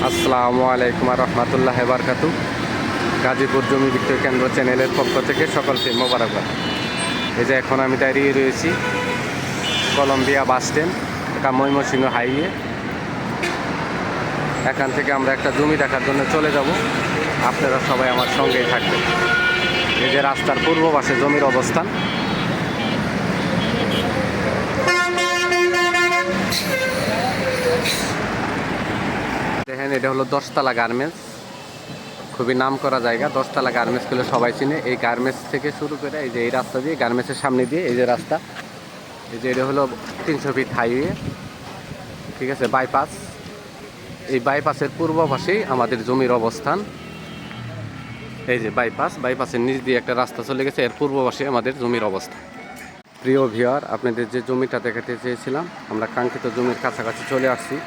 আসসালামু আলাইকুম রহমতুল্লাহ বারকাতু। গাজীপুর জমি বিক্রয় কেন্দ্র চ্যানেলের পক্ষ থেকে সকলকে মোবারকবাদ। এই যে এখন আমি দাঁড়িয়ে রয়েছি Colombia bus stand, Mymensingh highway. এখান থেকে আমরা একটা জমি দেখার জন্য চলে যাব, আপনারা সবাই আমার সঙ্গেই থাকবেন। এই যে রাস্তার পূর্ব পাশে জমির অবস্থান। দেখেন, এটা হলো 10তলা গার্মেন্টস, খুবই নাম করা জায়গা। 10তলা গার্মেন্টস গুলো সবাই চিনে। এই গার্মেন্টস থেকে শুরু করে এই যে এই রাস্তা দিয়ে, গার্মেন্টসের সামনে দিয়ে এই যে রাস্তা, এই যে এটা হলো 300 ফিট হাইওয়ে, ঠিক আছে, বাইপাস। এই বাইপাসের পূর্ব পাশেই আমাদের জমির অবস্থান। এই যে বাইপাসের নিচ দিয়ে একটা রাস্তা চলে গেছে, এর পূর্ব পাশে আমাদের জমির অবস্থান। প্রিয় ভিউয়ার, আপনাদের যে জমিটা দেখাতে চেয়েছিলাম, আমরা কাঙ্ক্ষিত জমির কাছাকাছি চলে আসছি।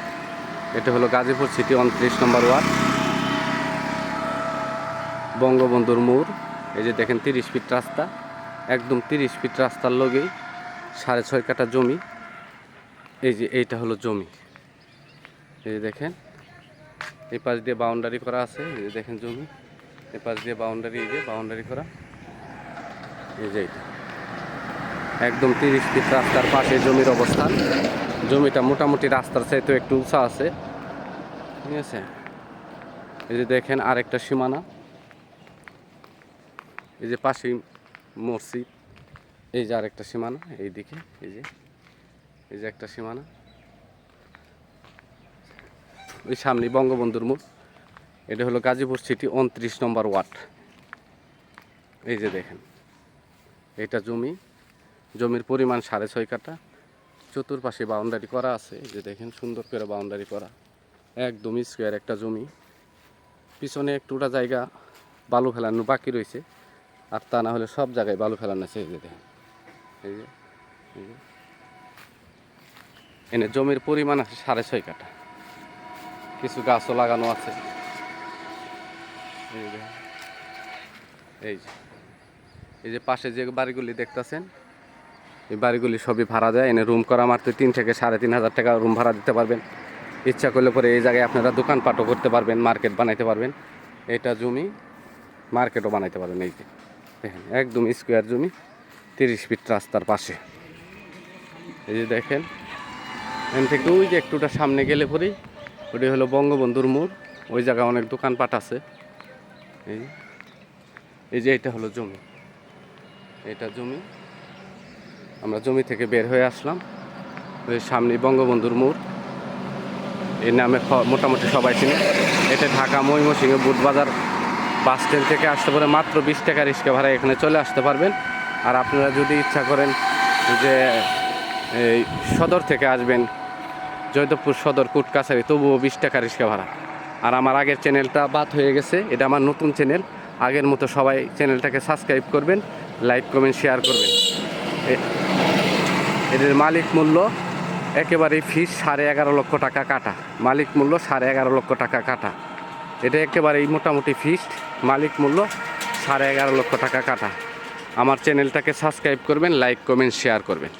এটা হলো গাজীপুর সিটি 29 নম্বর ওয়ার্ড, বঙ্গবন্ধুর মোড়। এই যে দেখেন 30 ফিট রাস্তা, একদম 30 ফিট রাস্তার লগেই 6.5 কাঠা জমি। এই যে এইটা হলো জমি। এই যে দেখেন, এই পাশ দিয়ে বাউন্ডারি করা আছে। এই যে দেখেন জমি, এই পাশ দিয়ে বাউন্ডারি, এই যে বাউন্ডারি করা। এই যে এইটা একদম 30 ফিট রাস্তার পাশে জমির অবস্থান। জমিটা মোটামুটি রাস্তার চাইতে একটু উঁচা আছে, ঠিক আছে। এই যে দেখেন আরেকটা সীমানা, এই যে পাশেই মসজিদ। এই যে আরেকটা সীমানা এইদিকে, এই যে একটা সীমানা। ওই সামনে বঙ্গবন্ধুর মোড়। এটা হলো গাজীপুর সিটি 29 নম্বর ওয়ার্ড। এই যে দেখেন, এটা জমির পরিমাণ 6.5 কাঠা। চতুর্পাশে বাউন্ডারি করা আছে। এই যে দেখেন সুন্দর করে বাউন্ডারি করা, একদম স্কোয়ার একটা জমি। পিছনে একটুটা জায়গা বালু ফেলানো বাকি রয়েছে, আর তা না হলে সব জায়গায় বালু ফেলানো আছে। এই যে দেখেন, এই যে এনে জমির পরিমাণ আছে 6.5 কাঠা। কিছু গাছও লাগানো আছে। এই যে পাশে যে বাড়িগুলি দেখতেছেন, এই বাড়িগুলি সবই ভাড়া দেয়। এনে রুম করা মাত্র 3 থেকে 3,500 টাকা রুম ভাড়া দিতে পারবেন। ইচ্ছা করলে পরে এই জায়গায় আপনারা দোকানপাটও করতে পারবেন, মার্কেট বানাইতে পারবেন। এটা জমি মার্কেটও বানাইতে পারবেন। এই যে দেখেন একদম স্কোয়ার জমি, 30 ফিট রাস্তার পাশে। এই যে দেখেন, এখান থেকে ওই যে একটুটা সামনে গেলে পরেই ওটি হলো বঙ্গবন্ধুর মোড়। ওই জায়গায় অনেক দোকানপাট আছে। এই যে এটা হলো জমি, এটা জমি। আমরা জমি থেকে বের হয়ে আসলাম। ওই সামনে বঙ্গবন্ধুর মোড়, এই নামে মোটামুটি সবাই চিনে। এটা ঢাকা ময়মনসিংহ বুটবাজার বাস স্ট্যান্ড থেকে আসতে পারে মাত্র 20 টাকা রিক্সা ভাড়া এখানে চলে আসতে পারবেন। আর আপনারা যদি ইচ্ছা করেন যে এই সদর থেকে আসবেন, জয়দেবপুর সদর কোর্ট কাছারি, তবুও 20 টাকা রিক্সা ভাড়া। আর আমার আগের চ্যানেলটা বাদ হয়ে গেছে, এটা আমার নতুন চ্যানেল। আগের মতো সবাই চ্যানেলটাকে সাবস্ক্রাইব করবেন, লাইক কমেন্ট শেয়ার করবেন। এদের মালিক মূল্য একেবারেই ফিস 11.5 লক্ষ টাকা কাটা। মালিক মূল্য 11.5 লক্ষ টাকা কাটা। এটা একেবারেই মোটামুটি ফিক্সড, মালিক মূল্য 11.5 লক্ষ টাকা কাটা। আমার চ্যানেলটাকে সাবস্ক্রাইব করবেন, লাইক কমেন্ট শেয়ার করবেন।